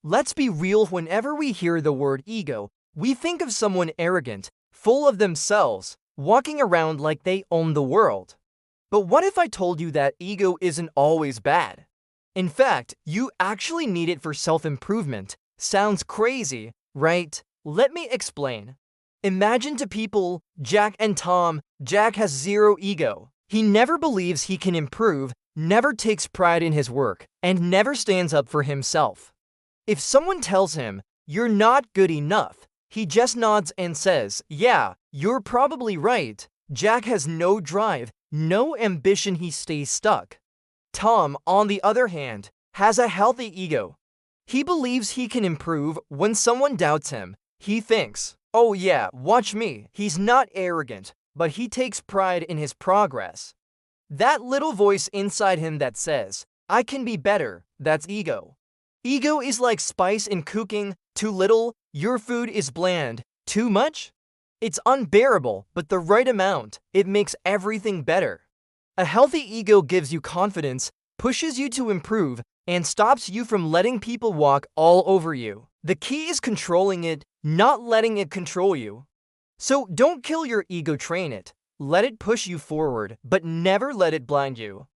Let's be real, whenever we hear the word ego, we think of someone arrogant, full of themselves, walking around like they own the world. But what if I told you that ego isn't always bad? In fact, you actually need it for self-improvement. Sounds crazy, right? Let me explain. Imagine two people, Jack and Tom. Jack has zero ego. He never believes he can improve, never takes pride in his work, and never stands up for himself. If someone tells him, "You're not good enough," he just nods and says, "Yeah, you're probably right." Jack has no drive, no ambition, he stays stuck. Tom, on the other hand, has a healthy ego. He believes he can improve. When someone doubts him, he thinks, "Oh yeah, watch me." He's not arrogant, but he takes pride in his progress. That little voice inside him that says, "I can be better," that's ego. Ego is like spice in cooking. Too little, your food is bland. Too much, it's unbearable, but the right amount, it makes everything better. A healthy ego gives you confidence, pushes you to improve, and stops you from letting people walk all over you. The key is controlling it, not letting it control you. So don't kill your ego, train it. Let it push you forward, but never let it blind you.